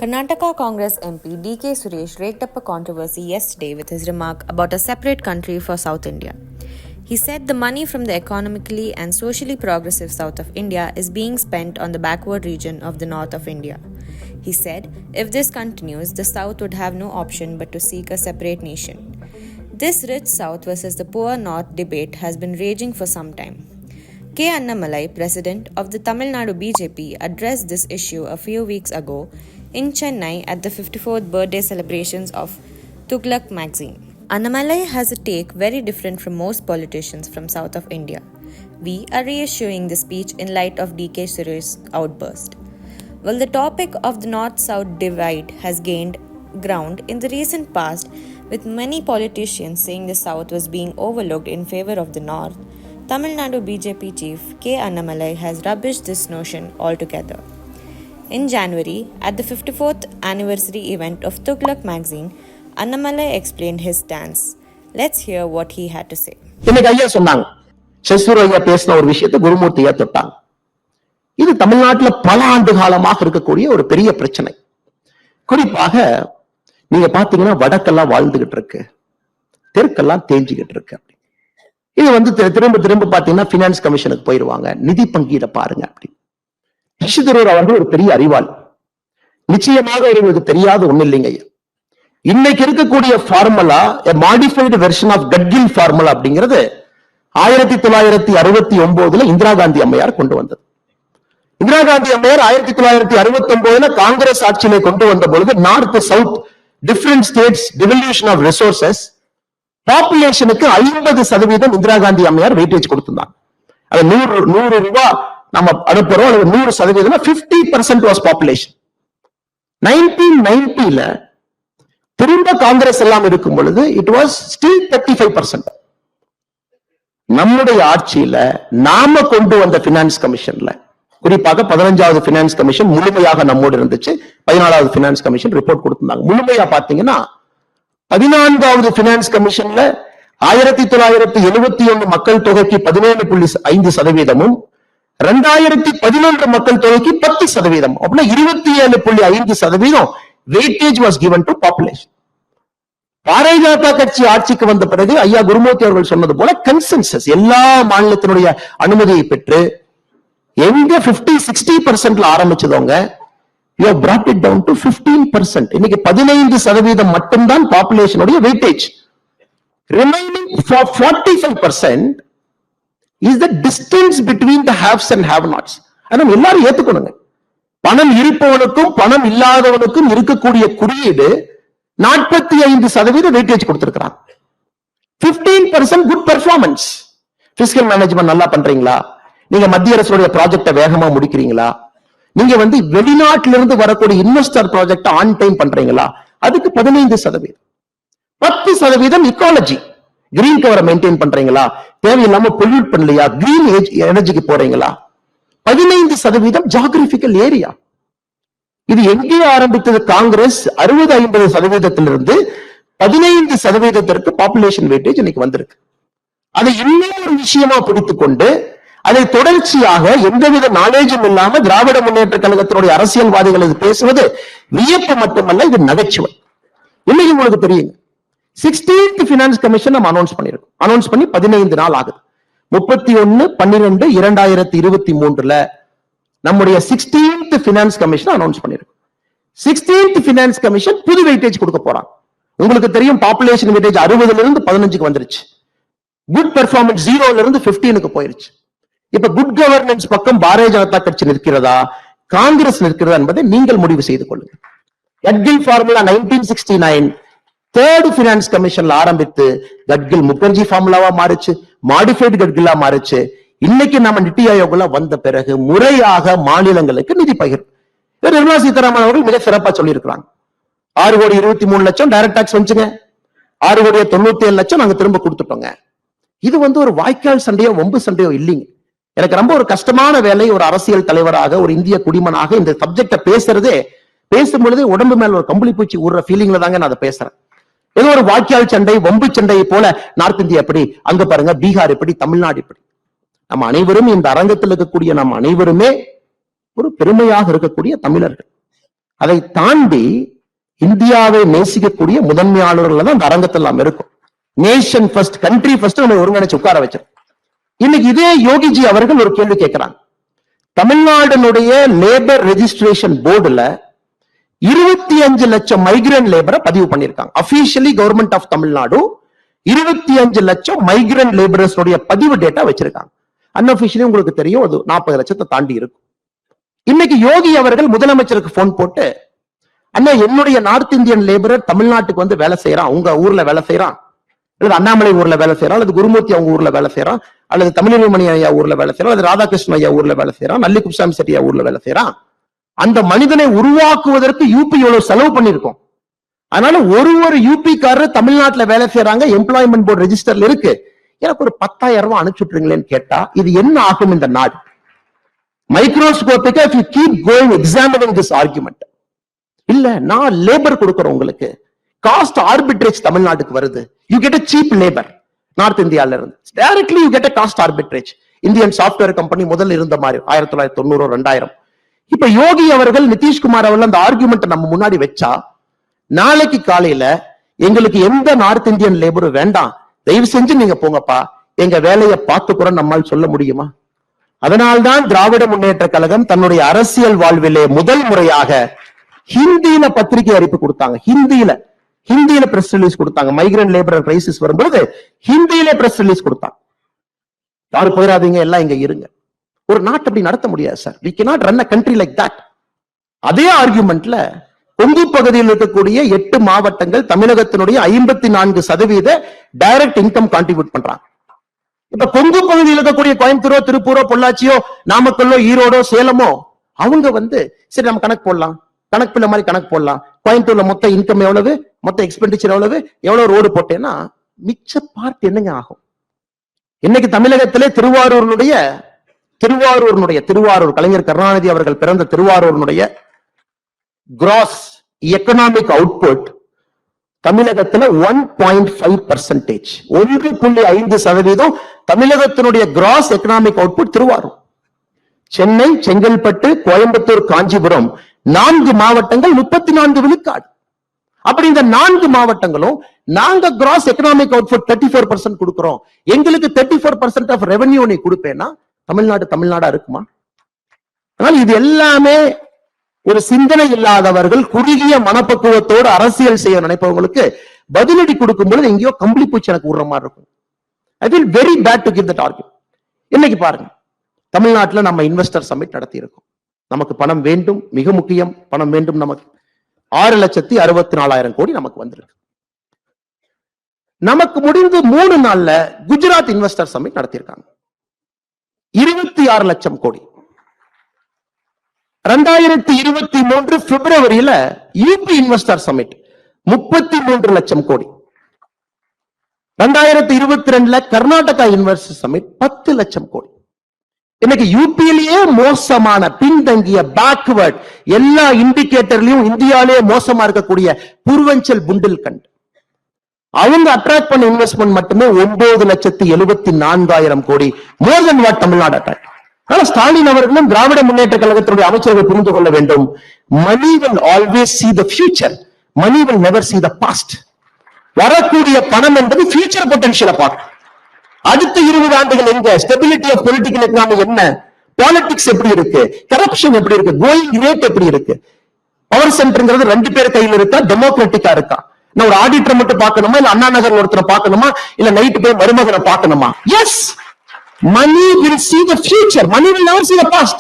Karnataka Congress MP D.K. Suresh raked up a controversy yesterday with his remark about a separate country for South India. He said the money from the economically and socially progressive south of India is being spent on the backward region of the north of India. He said, if this continues, the south would have no option but to seek a separate nation. This rich south versus the poor north debate has been raging for some time. K. Annamalai, president of the Tamil Nadu BJP, addressed this issue a few weeks ago in Chennai at the 54th birthday celebrations of Tughlaq magazine. Annamalai has a take very different from most politicians from south of India. We are reissuing the speech in light of D.K. Suresh's outburst. Well, the topic of the north-south divide has gained ground in the recent past, with many politicians saying the south was being overlooked in favor of the north. Tamil Nadu BJP chief K. Annamalai has rubbished this notion altogether. In January, at the 54th anniversary event of Tughlaq magazine, Annamalai explained his stance. Let's hear what he had to say. இன்னைக்கு ஐயா சொன்னாங்க, செஸ்வூர் ஐயா பேசின ஒரு விஷயத்தை குருமூர்த்தியா தொட்டாங்க. இது தமிழ்நாட்டுல பல ஆண்டு காலமாக இருக்கக்கூடிய ஒரு பெரிய பிரச்சனை. குறிப்பாக நீங்க பாத்தீங்கன்னா வடக்கெல்லாம் வாழ்ந்துகிட்டு இருக்கு, தெற்கெல்லாம் தேஞ்சுகிட்டு இருக்கு. இது திரும்ப திரும்ப பாத்தீங்கன்னா பினான்ஸ் கமிஷனுக்கு போயிருவாங்க, நிதி பங்கீட பாருங்க அப்படி. ரிஷிதரூர் அவர்கள் ஒரு பெரிய அறிவாள், நிச்சயமாக இவங்களுக்கு தெரியாத ஒண்ணு இல்லைங்க. இன்னைக்கு இருக்கக்கூடிய formula modified version of Gadgil formula அப்படிங்கிறது 1969 இந்திரா காந்தி அம்மையார் கொண்டு வந்தது. இந்திரா காந்தி அம்மையார் 1969 காங்கிரஸ் ஆட்சியிலே கொண்டு வந்த பொழுது north south different states devolution of resources பாப்புலேஷனுக்கு 50% இந்திரா காந்தி அம்மையார் வெயிட்டேஜ் கொடுத்திருந்தாங்க. அது 100 ரூபாய் நம்ம அனுப்புறோம், 100% 50% வாஸ் பாப்புலேஷன். 1990ல திரும்ப காங்கிரஸ் எல்லாம் இருக்கும் பொழுது இட் வாஸ் ஸ்டில் 35%. நம்முடைய ஆட்சியில நாம கொண்டு வந்த பினான்ஸ் கமிஷன்ல, குறிப்பாக 15வது பினான்ஸ் கமிஷன் முழுமையாக நம்மோடு இருந்துச்சு, 14வது பினான்ஸ் கமிஷன் ரிப்போர்ட் கொடுத்திருந்தாங்க. முழுமையா பாத்தீங்கன்னா 14வது பினான்ஸ் கமிஷன்ல 1971 மக்கள் தொகைக்கு 17.5%, 2011 மக்கள் தொகைக்கு 10%, அப்படின்னா 27.5% weightage was given to population. Bharatiya Janata கட்சி ஆட்சிக்கு வந்த பிறகு ஐயா குருமூர்த்தி அவர்கள் சொன்னது போல கன்சென்சஸ் எல்லா மாநிலத்தினுடைய அனுமதியை பெற்று எங்க 50-60% ஆரம்பிச்சதவங்க you have brought it down to 15%. இன்னைக்கு 15% மட்டும்தான் பாப்புலேஷனுடைய weightage. Remaining for 45% is the distance between the haves and have-nots. அத எல்லாரும் ஏத்துக்கணுங்க. பணம் இருப்பவனுக்கும் பணம் இல்லாதவனுக்கும் இருக்கக்கூடிய குறியீடு 45% வெயிட்டேஜ் கொடுத்திருக்கிறாங்க. 15% குட் பெர்ஃபார்மன்ஸ். பிஸ்கல் மேனேஜ்மெண்ட் நல்லா பண்றீங்களா, நீங்க மத்திய அரசுடைய ப்ராஜெக்ட வேகமா முடிக்கிறீங்களா, நீங்க வெளிநாட்டிலிருந்து வரக்கூடிய இன்வெஸ்டர் ப்ராஜெக்ட் ஆன் டைம் பண்றீங்களா, அதுக்கு 15%. 10% இக்காலஜி, கிரீன் கவரை மெயின்டைன் பண்றீங்களா, தேவையில்லாம பொல்யூட் பண்ணலையா, கிரீன் எனர்ஜிக்கு போறீங்களா, 15% ஜியோகிராபிக்கல் ஏரியா. இது எங்கே ஆரம்பித்தது? காங்கிரஸ் 60-50%இலிருந்து 15% பாப்புலேஷன் வெயிட்டேஜ் இன்னைக்கு வந்திருக்கு. அதை இன்னொரு விஷயமா பிடித்துக் கொண்டு அதை தொடர்ச்சியாக எந்தவித நாலேஜும் இல்லாம திராவிட முன்னேற்ற கழகத்தினுடைய அரசியல்வாதிகள் இது பேசுவது வியப்பு மட்டுமல்ல, இது நகைச்சுவை. இன்னைக்கு உங்களுக்கு தெரியுங்க, 16th பினான்ஸ் கமிஷன் நம்ம அனௌன்ஸ் பண்ணிருக்கோம். அனௌன்ஸ் பண்ணி 15 நாள் ஆகுது. 31/12/2023 நம்முடைய 16th பினான்ஸ் கமிஷன் அனௌன்ஸ் பண்ணிருக்கோம். 16th பினான்ஸ் கமிஷன் புது வெயிட்டேஜ் கொடுக்க போறாங்க. உங்களுக்கு தெரியும், பாப்புலேஷன் வெயிட்டேஜ் 60 15க்கு வந்துருச்சு. குட் பெர்ஃபார்மன்ஸ் 0 15க்கு போயிருச்சு. இப்ப குட் கவர்னன்ஸ் பக்கம் பாரதிய ஜனதா கட்சி நிற்கிறதா, காங்கிரஸ் நிற்கிறதா என்பதை நீங்கள் முடிவு செய்து கொள்ளுங்கள். கட்கில் ஃபார்முலா 1969 தேர்ட் பினான்ஸ் கமிஷன்ல ஆரம்பித்து கட்கில் முகர்ஜி ஃபார்முலாவா மாறிச்சு, மாடிஃபைடு கட்கிலா மாறிச்சு. இன்னைக்கு நம்ம நித்தி ஆயோக்ல வந்த பிறகு முறையாக மாநிலங்களுக்கு நிதி பகிர்வு. நிர்மலா சீதாராமன் அவர்கள் மிக சிறப்பா சொல்லி இருக்கிறாங்க. 6,23,00,000 டைரக்ட் டாக்ஸ் வந்துச்சுங்க, 6,97,00,000 நாங்க திரும்ப கொடுத்துட்டோங்க. இது ஒரு வாய்க்கால் சண்டையோ வம்பு சண்டையோ இல்லைங்க. எனக்கு ரொம்ப ஒரு கஷ்டமான வேலை, ஒரு அரசியல் தலைவராக, ஒரு இந்திய குடிமனாக இந்த சப்ஜெக்ட பேசும்பொழுது உடம்பு மேல ஒரு கம்பளி பூச்சி ஊடுற ஃபீலிங்ல தாங்க நான் அதை பேசுறேன். ஏதோ ஒரு வாய்க்கால் சண்டை வம்பு சண்டையை போல நார்த் இந்தியா எப்படி, அங்க பாருங்க பீகார் எப்படி, தமிழ்நாடு எப்படி. நம்ம அனைவரும் இந்த அரங்கத்தில் இருக்கக்கூடிய நம் அனைவருமே ஒரு பெருமையாக இருக்கக்கூடிய தமிழர்கள். அதை தாண்டி இந்தியாவை நேசிக்கக்கூடிய முதன்மையாளர்கள் தான் அந்த அரங்கத்தில் நாம் இருக்கும். நேஷன் ஃபர்ஸ்ட், கண்ட்ரி ஃபர்ஸ்ட் நம்ம ஒருங்கிணைச்சு உட்கார வச்சோம். இன்னைக்கு இதே யோகிஜி அவர்கள் ஒரு கேள்வி கேட்கிறாங்க. தமிழ்நாடுனுடைய லேபர் ரெஜிஸ்ட்ரேஷன் போர்டுல 25 லட்சம் மைக்ரண்ட் லேபரை பதிவு பண்ணிருக்காங்க. அபிஷியலி கவர்மெண்ட் ஆஃப் தமிழ்நாடு 25 லட்சம் மைக்ரண்ட் லேபரர்ஸ் பதிவு டேட்டா வச்சிருக்காங்க. அன்அபிஷியலி உங்களுக்கு தெரியும் அது 40 லட்சத்தை தாண்டி இருக்கும். இன்னைக்கு யோகி அவர்கள் முதலமைச்சருக்கு போன் போட்டு, அண்ணா என்னுடைய நார்த் இந்தியன் லேபரர் தமிழ்நாட்டுக்கு வந்து வேலை செய்யறான், உங்க ஊர்ல வேலை செய்யறான், அல்லது அண்ணாமலை ஊர்ல வேலை செய்யறான், அல்லது குருமூர்த்தி அவங்க ஊர்ல வேலை செய்யறான், அல்லது தமிழினி ஐயா ஊர்ல வேலை செய்யறான், அல்லது ராதாகிருஷ்ணன் ஐயா ஊர்ல வேலை செய்யறான், நல்லி குப்சாமி செட்டியா ஊர்ல வேலை செய்யறான். அந்த மனிதனை உருவாக்குவதற்கு யூபி எவ்வளவு செலவு பண்ணிருக்கோம். அதனால ஒரு யூபிக்காரர் தமிழ்நாட்டுல வேலை செய்யறாங்க, எம்ப்ளாய்மெண்ட் போர்டு ரெஜிஸ்டர்ல இருக்கு, எனக்கு ஒரு 10,000 ரூபாய் அனுப்பிச்சுட்றீங்களேன்னு கேட்டா இது என்ன ஆகும் இந்த நாடு? மைக்ரோஸ்கோபிக்கா if you keep going examining this argument, இல்ல நான் லேபர் கொடுக்கறோம் உங்களுக்கு, காஸ்ட் ஆர்பிட்ரேஜ் தமிழ்நாட்டுக்கு வருது, you get a cheap labor north இந்தியால இருந்து, directly you get a cost arbitrage. Indian software company முதல்ல இருந்த மாதிரி 1990 2000. இப்ப யோகி அவர்கள் நிதிஷ்குமார் அவர்கள் அந்த ஆர்குமெண்ட் நம்ம முன்னாடி வச்சா, நாளைக்கு காலையில எங்களுக்கு எந்த நார்த் இந்தியன் லேபரும் வேண்டாம், தயவு செஞ்சு நீங்க போங்கப்பா, எங்க வேலையை பார்த்துக்கிறோம் நம்மால் சொல்ல முடியுமா? அதனால்தான் திராவிட முன்னேற்ற கழகம் தன்னுடைய அரசியல் வாழ்விலே முதல் முறையாக ஹிந்தியில பத்திரிகை அறிப்பு கொடுத்தாங்க. ஹிந்தியில பிரஸ் ரிலீஸ் கொடுத்தாங்க. மைக்ரண்ட் லேபர் கிரைசிஸ் வரும்போது ஹிந்தியில பிரஸ் ரிலீஸ் கொடுத்தாங்க. யாரு போயிடாதீங்க, எல்லாம் இங்க இருங்க. ஒரு நாட்டு அப்படி நடத்த முடியாது sir. we cannot run a country like that. அதே ஆர்குமெண்ட்ல கொங்கு பகுதியில் இருக்கக்கூடிய 8 மாவட்டங்கள் தமிழகத்தினுடைய 54% டைரக்ட் இன்கம் கான்ட்ரிபியூட் பண்றாங்க. இப்ப கொங்கு பகுதியில் இருக்கக்கூடிய கோயம்புத்தூரோ, திருப்பூரோ, பொள்ளாச்சியோ, நாமக்கல்லோ, ஈரோடோ, சேலமோ அவங்க வந்து சரி நம்ம கணக்கு போடலாம், கணக்கு மாதிரி கணக்கு போடலாம். கோயம்புத்தூர்ல மொத்த இன்கம் எவ்வளவு, மொத்த எக்ஸ்பெண்டிச்சர் எவ்வளவு ரோடு போட்டேன்னா மிச்ச பார்ட் என்னங்க ஆகும்? இன்னைக்கு தமிழகத்திலே திருவாரூர் கலைஞர் கருணாநிதி அவர்கள் பிறந்த திருவாரூரினுடைய கிராஸ் எக்கனாமிக் அவுட்புட் தமிழகத்துல 1.5%, 1.5% தமிழகத்தினுடைய gross economic output Tiruvarur. Chennai, Chengalpattu, Coimbatore, Kanchipuram 4 மாவட்டங்கள் 34 விழுக்காடு. அப்படி இந்த 4 மாவட்டங்களும் நாங்க கிராஸ் எக்கனாமிக் அவுட்புட் 34% கொடுக்கிறோம், எங்களுக்கு 34% ஆஃப் ரெவென்யூ நீ கொடுப்பேன்னா தமிழ்நாடா இருக்குமா? ஆனால் இது எல்லாமே ஒரு சிந்தனை இல்லாதவர்கள், குறுகிய மனப்பக்குவத்தோடு அரசியல் செய்ய நினைப்பவங்களுக்கு பதிலடி கொடுக்கும் பொழுது எங்கேயோ கம்பளி பூச்சி எனக்கு விடுற மாதிரி இருக்கும். I feel very bad to give that argument. இன்னைக்கு பாருங்க, தமிழ்நாட்டுல நம்ம இன்வெஸ்டர் சமிட் நடத்தி இருக்கோம். நமக்கு பணம் வேண்டும், மிக முக்கியம், பணம் வேண்டும். நமக்கு 6,64,000 கோடி நமக்கு வந்திருக்கு. நமக்கு முடிந்து 3 நாள்ல குஜராத் இன்வெஸ்டர் சமிட் நடத்தியிருக்காங்க, 26 லட்சம் கோடி. 2023 பிப்ரவரியில யூபி இன்வெஸ்டர் சமிட் 33 லட்சம் கோடி. 2022 கர்நாடகா இன்வெஸ்டர் சமிட் 10 லட்சம் கோடி. இன்னைக்கு யூபியிலேயே மோசமான, பின்தங்கிய, பேக்வர்ட், எல்லா இண்டிகேட்டர்லயும் இந்தியாவிலேயே மோசமா இருக்கக்கூடிய பூர்வஞ்சல் புண்டில்கண்ட் அவங்க அட்ராக்ட் பண்ண இன்வெஸ்ட்மெண்ட் மட்டுமே 9,74,000 கோடி, மோர் தென் வாட் தமிழ்நாடு அட்ராக்ட். ஆனால் ஸ்டாலின் அவர்களும் திராவிட முன்னேற்ற கழகத்தினுடைய அமைச்சர்கள் புரிந்து கொள்ள வேண்டும், மணி will always see the future, money will never see the past. வரக்கூடிய பணம் என்பது ஃபியூச்சர் பொட்டன்ஷியலை பார்க்கும். அடுத்த 20 ஆண்டுகள் எங்க ஸ்டெபிலிட்டி ஆஃப் பொலிட்டிக்கல் எக்கனாமி என்ன, பாலிடிக்ஸ் எப்படி இருக்கு, கரப்ஷன் எப்படி இருக்கு, கோயிங் ரேட் எப்படி இருக்கு, பவர் சென்டர்ங்கிறது 2 பேர் கையில் இருக்கா, டெமோக்ராட்டிக்கா இருக்கா, நான் ஒரு ஆடிட்டர் மட்டும் பார்க்கணுமா, இல்ல அண்ணா நகர் ஒருத்தரை பார்க்கணுமா, இல்ல நைட்டு போய் மருமகனை பார்க்கணுமா? Yes, money will see the future, money will never see the past.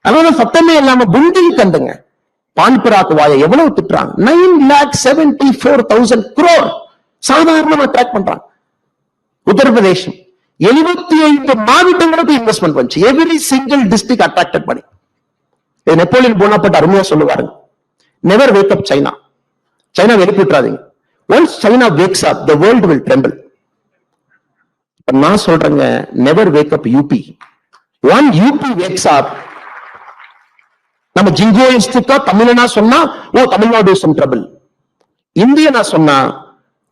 அதனால சத்தமே இல்லாம புண்டில் கண்டுங்க பான்பராக் வாயை எவ்வளவு திட்டுறாங்க. 9,74,000 crore சாதாரணமா ட்ராக் பண்றாங்க. உத்தரப்பிரதேசம் 75 மாவட்டங்களுக்கு இன்வெஸ்ட்மெண்ட் வந்துச்சு, எவ்ரி சிங்கிள் டிஸ்ட்ரிக்ட் அட்ராக்டட் பண்ணி. நெப்போலியன் போனாப்பட்ட அருமையா சொல்லுவாருங்க, never wake up China, China வெளிப்பிட்டாதீங்க, once China wakes up the world will tremble. நான் சொல்றேங்க, never wake up UP, once UP wakes up. நம்ம ஜிங்கோயிஸ்டிக்கா தமிழனா சொன்னா oh Tamil Nadu is in trouble, இந்தியனா சொன்னா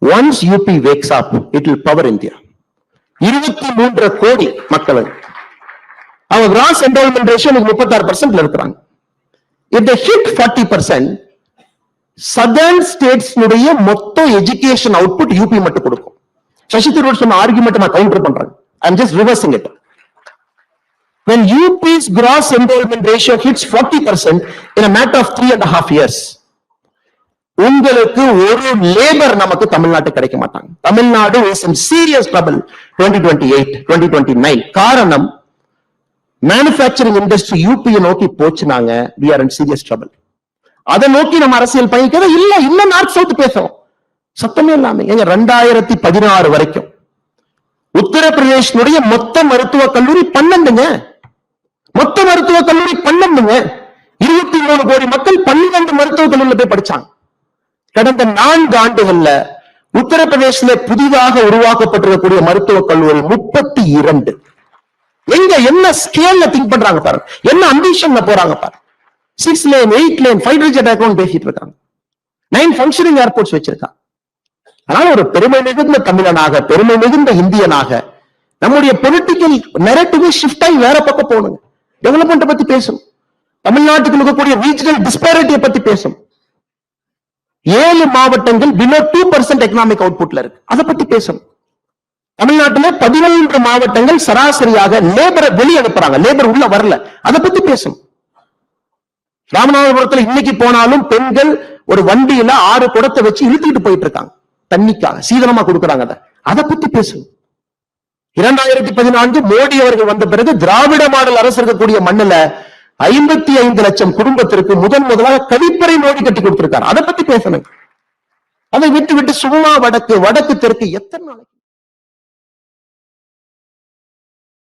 once UP wakes up it will power India. 23 கோடி மக்கள், அவங்க கிராஸ் என்ரோல்மெண்ட் ரேஷியோ 36% இருக்கிறாங்க. if they hit 40%, southern states nuடைய மொத்த education output UP மட்டும் கொடுக்கும். சசி தரூர் சொன்ன ஆர்குமெண்ட் நான் கவுண்டர் பண்றேன். I am just reversing it. When UP's gross enrollment ratio hits 40% in a matter of 3.5 years, உங்களுக்கு ஒரு லேபர் நமக்கு தமிழ்நாட்டு கிடைக்க மாட்டாங்க. Tamil Nadu is in serious trouble 2028, 2029. காரணம் மேனுஃபேக்சரிங் இண்டஸ்ட்ரி யூபியை நோக்கி போச்சுனாங்க, we are in serious trouble. அதை நோக்கி நம்ம அரசியல் பயணிக்கிறத இல்ல, இன்னும் நார்த் சவுத் பேசுறோம் சத்தமே இல்லாம. எங்க 2016 வரைக்கும் உத்தரப்பிரதேசனுடைய மொத்த மருத்துவக் கல்லூரி 12ங்க, மொத்த மருத்துவக் கல்லூரி 12ங்க. 23 கோடி மக்கள் 12 மருத்துவக் கல்லூரியில போய் படிச்சாங்க. கடந்த 4 ஆண்டுகள்ல உத்தரப்பிரதேசல புதிதாக உருவாக்கப்பட்டிருக்கக்கூடிய மருத்துவக் கல்லூரி 32. எங்க என்ன ஸ்கேல்ல திங்க் பண்றாங்க பாரு, என்ன அம்பிஷன்ல போறாங்க பாரு. 6 lane 8 lane fighter jet aircraft பேசிட்டு இருக்காங்க. 9 ஃபங்க்ஷனிங் ஏர்போர்ட்ஸ் வச்சிருக்காங்க. அதனால ஒரு பெருமை மிகுந்த தமிழனாக, பெருமை மிகுந்த இந்தியனாக நம்முடைய பொலிட்டிக்கல் நரேட்டிவ் ஷிஃப்ட் ஆகி வேற பக்கம் போகணும். டெவலப்மெண்ட் பத்தி பேசணும், தமிழ்நாட்டுக்கு இருக்கக்கூடிய ரீஜனல் டிஸ்பாரிட்டியை பத்தி பேசணும். 7 மாவட்டங்கள் பிலோ 2% எக்கனாமிக் அவுட்புட்ல இருக்கு, அதை பத்தி பேசணும். தமிழ்நாட்டில் 11 மாவட்டங்கள் சராசரியாக லேபரை வெளியே அனுப்புறாங்க, லேபர் உள்ள வரல, அதை பத்தி பேசணும். ராமநாதபுரத்துல இன்னைக்கு போனாலும் பெண்கள் ஒரு வண்டியில 6 குடத்தை வச்சு இழுத்துக்கிட்டு போயிட்டு இருக்காங்க, தண்ணிக்காக சீதனமா கொடுக்கறாங்க. அதை பத்தி பேசணும். 2014 மோடி அவர்கள் வந்த பிறகு திராவிட மாடல் அரசு இருக்கக்கூடிய மண்ணுல 55 லட்சம் குடும்பத்திற்கு முதலாக கழிப்பறை மோடி கட்டி கொடுத்திருக்காரு, அதை பத்தி பேசணும். அதை விட்டு சும்மா வடக்கு தெற்கு எத்தனை நாளைக்கு